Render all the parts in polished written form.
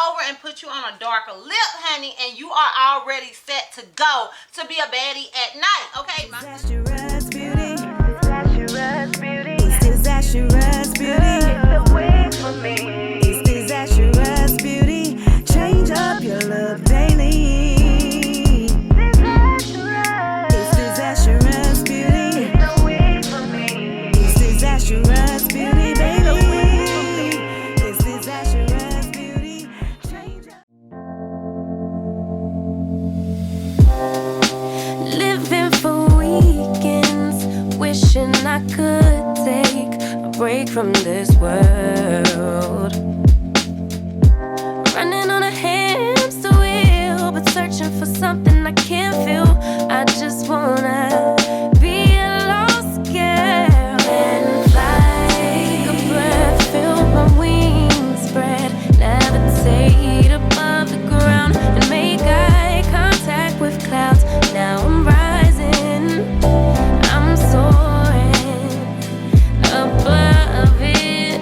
over and put you on a darker lip, honey, and you are already set to go to be a baddie at night, okay? DizastrousBeauty. DizastrousBeauty. The way for me. DizastrousBeauty. Change up your look daily. DizastrousBeauty. The way for me. DizastrousBeauty, baby. DizastrousBeauty. Change up. Living for weekends, wishing I could take a break from this world. Running on a hamster wheel, but searching for something I can't feel. I just wanna be a lost girl and fly. Take a breath, feel my wings spread, levitate above the ground and make eye contact with clouds. Now I'm rising, I'm soaring above it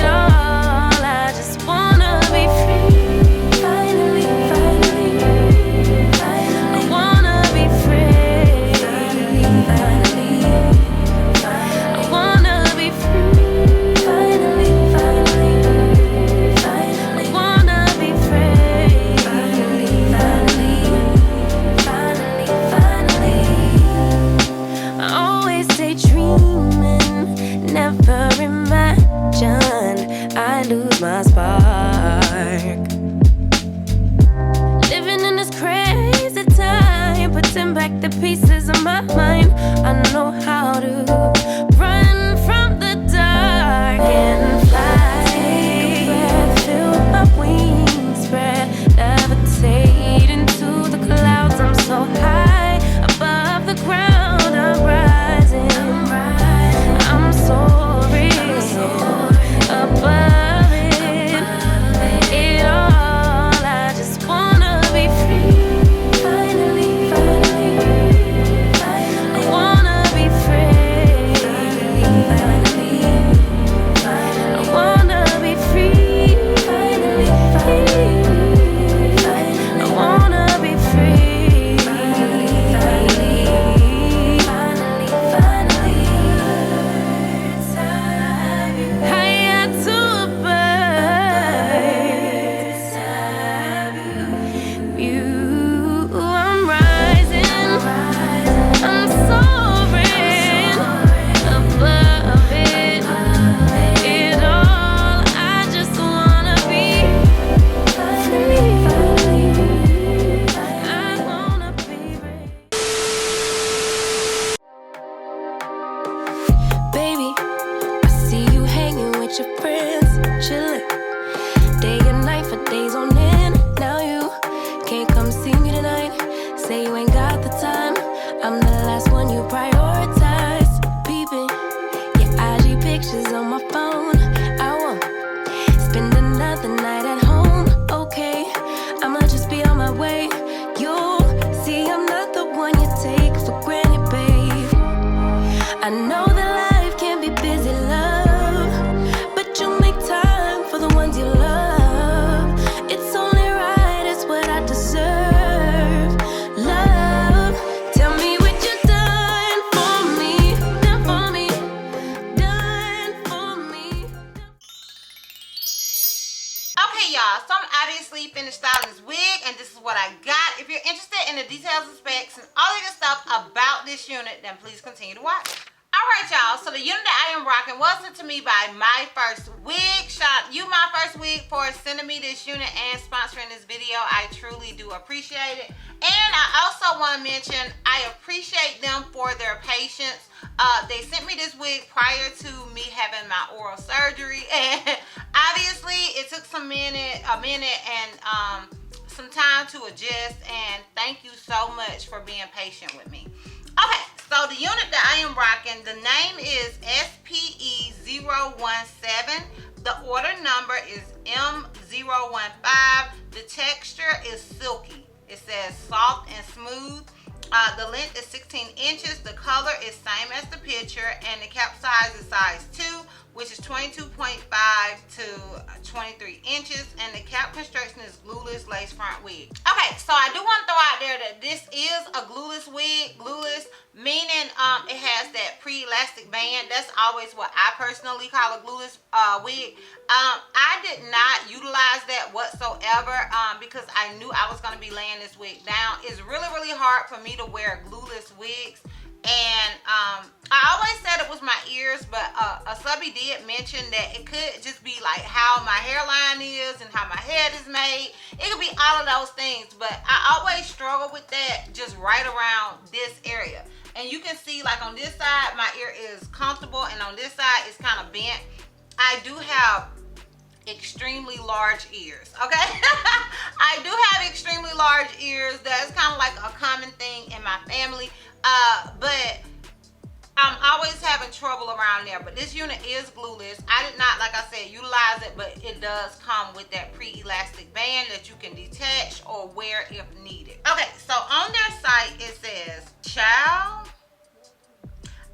all. I just wanna be free. Finally, finally, finally. I wanna be free. Finally, finally, finally. I wanna be free. Finally, finally, finally. I wanna be free. Finally, finally, finally, finally. I always daydreaming, never imagined I lose my spark. Living in this crazy time, putting back the pieces of my mind. I know how to run from the dark and fly. Take a breath, feel my wings spread, levitate into the clouds. I'm so high above the ground. I'm rising, I'm soaring above it all. I just wanna be free. Finally, finally, finally. I wanna be free. Finally, finally, finally. I wanna be free. Finally, finally, finally. I wanna be free. Finally, finally, finally, finally. Higher to a bird. You, I'm rising, I'm soaring above it all. I just wanna be free. I wanna be free. Baby, I see you hanging with your friends, chilling day and night for days on end. Now you can't come see me tonight. Say you ain't got the time. I'm the last one you prioritize. Peeping your IG pictures on my phone. I won't spend another night at home. Okay, I'ma just be on my way. You'll see I'm not the one you take for granted, babe. I know that life can be busy, love, but you make time for the ones you love. It's only right, it's what I deserve. Love, tell me what you done for me, done for me, done for me. Okay, y'all, so I'm obviously finished styling this wig, and this is what I got. If you're interested in the details and specs and all of the stuff about this unit, then please continue to watch. Alright, y'all, so the unit that I am rocking was sent to me by Myfirstwig. Shout out you, Myfirstwig, for sending me this unit and sponsoring this video. I truly do appreciate it. And I also want to mention I appreciate them for their patience. They sent me this wig prior to me having my oral surgery, and obviously it took a minute and some time to adjust, and thank you so much for being patient with me. Okay, so the unit that I am rocking, the name is SPE017. The order number is M015. The texture is silky. It says soft and smooth. The length is 16 inches. The color is same as the picture, and the cap size is size 2 which is 22.5 to 23 inches, and the cap construction is glueless lace front wig. Okay, so I do want to throw out there that this is a glueless wig. Glueless meaning it has that pre-elastic band. That's always what I personally call a glueless wig. I did not utilize that whatsoever because I knew I was going to be laying this wig down. It's really, really hard for me to wear glueless wigs. And I always said it was my ears, but a subby did mention that it could just be like how my hairline is and how my head is made. It could be all of those things, but I always struggle with that just right around this area. And you can see, like, on this side my ear is comfortable, and on this side it's kind of bent. I do have extremely large ears, okay? I do have extremely large ears. That's kind of like a common thing in my family. But I'm always having trouble around there. But this unit is glueless. I did not, like I said, utilize it, but it does come with that pre-elastic band that you can detach or wear if needed. Okay, so on their site it says, child,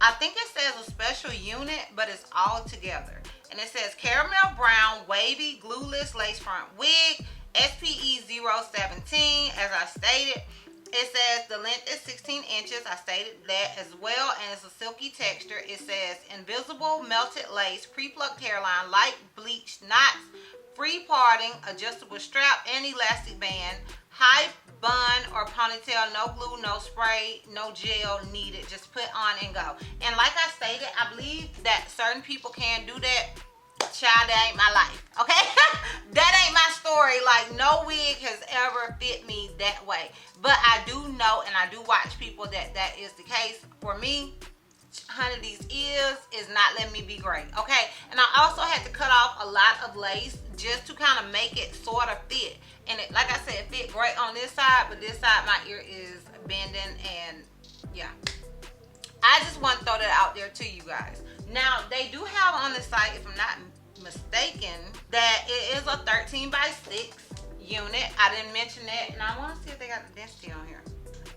I think it says a special unit, but it's all together. And it says caramel brown wavy glueless lace front wig, SPE 017, as I stated. It says the length is 16 inches. I stated that as well, and it's a silky texture. It says invisible melted lace, pre-plucked hairline, light bleached knots, free parting, adjustable strap, and elastic band, high bun or ponytail, no glue, no spray, no gel needed. Just put on and go. And like I stated, I believe that certain people can do that. Child, that ain't my life, okay? That ain't my story. Like, no wig has ever fit me that way. But I do know, and I do watch people that is the case. For me, honey, these ears is not letting me be great, okay? And I also had to cut off a lot of lace just to kind of make it sort of fit. And it, like I said, it fit great on this side, but this side my ear is bending, and yeah. I just want to throw that out there to you guys. Now, they do have on the site, if I'm not mistaken, that it is a 13 by 6 unit. I didn't mention that, and I want to see if they got the density on here.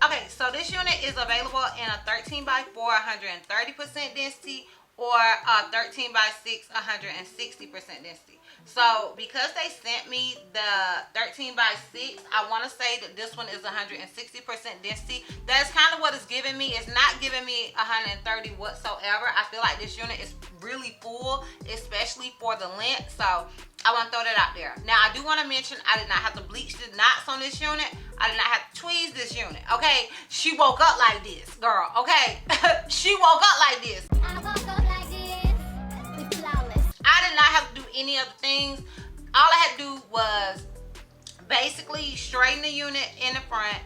Okay, so this unit is available in a 13 by 4, 130% density, or a 13 by 6, 160% density. So because they sent me the 13 by 6, I want to say that this one is 160% density. That's kind of what it's giving me. It's not giving me 130 whatsoever. I feel like this unit is really full, especially for the length. So I want to throw that out there. Now, I do want to mention I did not have to bleach the knots on this unit. I did not have to tweeze this unit, okay? She woke up like this, girl, okay? She woke up like this. I woke up like this. We flawless. I did not have to do any other things. All I had to do was basically straighten the unit in the front,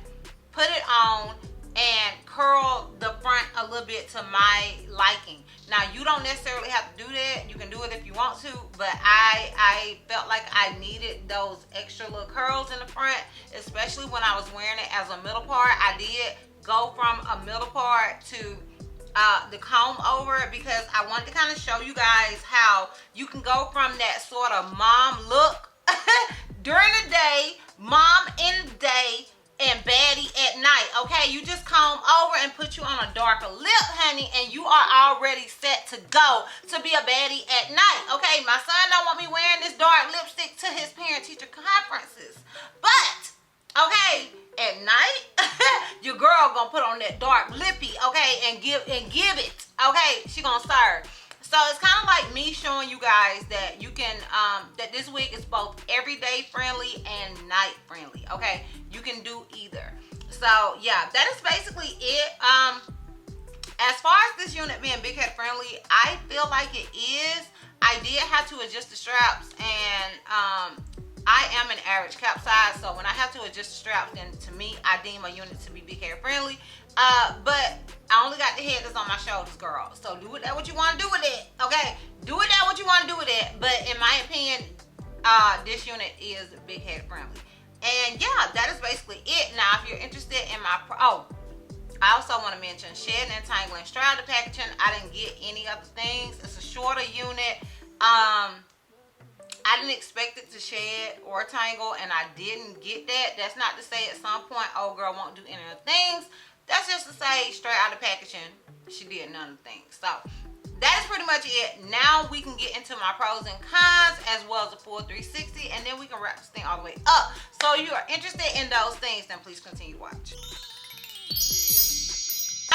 put it on, and curl the front a little bit to my liking. Now, you don't necessarily have to do that. You can do it if you want to, but I felt like I needed those extra little curls in the front, especially when I was wearing it as a middle part. I did go from a middle part to the comb over, because I wanted to kind of show you guys how you can go from that sort of mom look during the day, mom in the day, and baddie at night, okay? You just comb over and put you on a darker lip, honey, and you are already set to go to be a baddie at night, okay? My son don't want me wearing this dark lipstick to his parent-teacher conferences, but, okay, at night, your girl gonna put on that dark lippy, okay, and give it, okay? She gonna serve. So it's kind of like me showing you guys that you can, that this wig is both everyday friendly and night friendly, okay? You can do either. So yeah, that is basically it. As far as this unit being big head friendly, I feel like it is. I did have to adjust the straps, and I am an average cap size, so when I have to adjust the straps, then to me, I deem a unit to be big head friendly. But I only got the head that's on my shoulders, girl. So do with that what you want to do with it, okay? Do with that what you want to do with it. But in my opinion, this unit is big head friendly. And yeah, that is basically it. Now, if you're interested in my, I also want to mention shedding and tangling straddle packaging. I didn't get any other things. It's a shorter unit. I didn't expect it to shed or tangle, and I didn't get that. That's not to say at some point, oh girl won't do any of the things. That's just to say straight out of packaging, she did none of the things. So that is pretty much it. Now we can get into my pros and cons as well as the full 360, and then we can wrap this thing all the way up. So if you are interested in those things, then please continue to watch.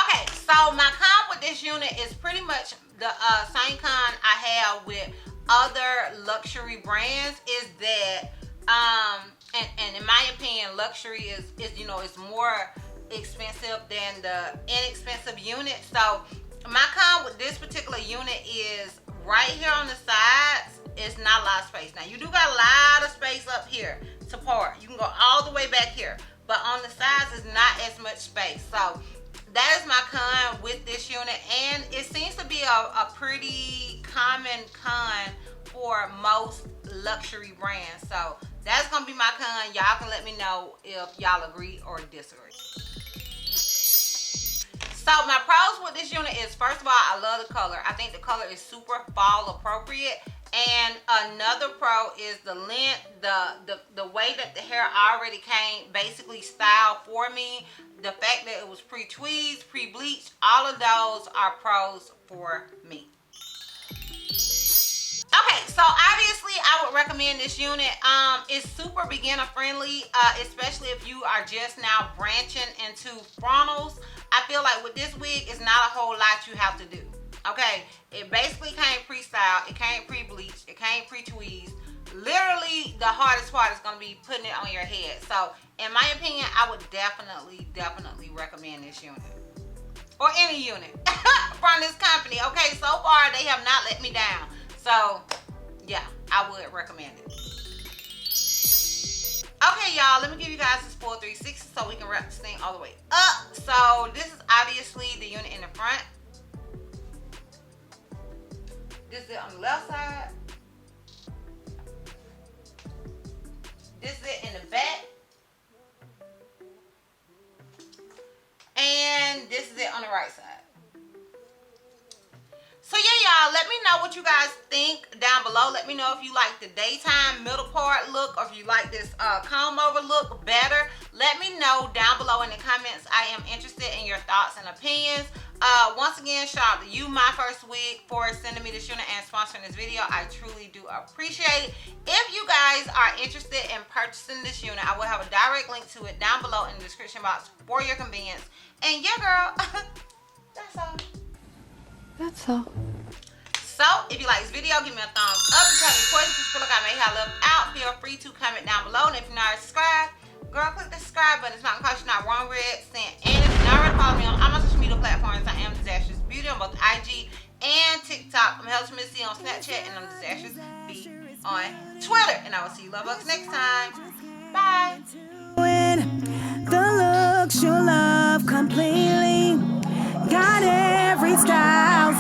Okay, so my con with this unit is pretty much the same con I have with other luxury brands, is that and in my opinion, luxury is you know, is more expensive than the inexpensive unit. So my con with this particular unit is right here on the sides, it's not a lot of space. Now you do got a lot of space up here to part. You can go all the way back here, but on the sides is not as much space. So that is my con with this unit, and it seems to be a pretty common con for most luxury brands. So that's gonna be my con. Y'all can let me know if y'all agree or disagree. So my pros with this unit is, first of all, I love the color. I think the color is super fall appropriate. And another pro is the length, the way that the hair already came basically styled for me. The fact that it was pre-tweezed, pre-bleached, all of those are pros for me. Okay, so obviously I would recommend this unit. It's super beginner friendly, especially if you are just now branching into frontals. I feel like with this wig, it's not a whole lot you have to do. Okay, it basically came pre-styled, it came pre-bleached, it came pre-tweezed. Literally, the hardest part is going to be putting it on your head. So, in my opinion, I would definitely recommend this unit. Or any unit from this company. Okay, so far, they have not let me down. So, yeah, I would recommend it. Okay, y'all, let me give you guys this full 360 so we can wrap this thing all the way up. So, this is obviously the unit in the front. This is it on the left side. This is it in the back. And this is it on the right side. So yeah, y'all, let me know what you guys think down below. Let me know if you like the daytime middle part look, or if you like this comb over look better. Let me know down below in the comments. I am interested in your thoughts and opinions. Once again, shout out to you, Myfirstwig, for sending me this unit and sponsoring this video. I truly do appreciate it. If you guys are interested in purchasing this unit, I will have a direct link to it down below in the description box for your convenience. And yeah, girl, that's all. That's all. So, if you like this video, give me a thumbs up. If you have any questions, feel like I may have left out, feel free to comment down below. And if you're not subscribed, girl, click the subscribe button. It's not gonna cost you not one red cent. And if you're not already following me on all my social media platforms, I am DizastrousBeauty on both IG and TikTok. I'm Helter Missy on Snapchat, and I'm DizastrousBeauty on Twitter. And I will see you love bugs next time. Bye. The looks you love completely got every style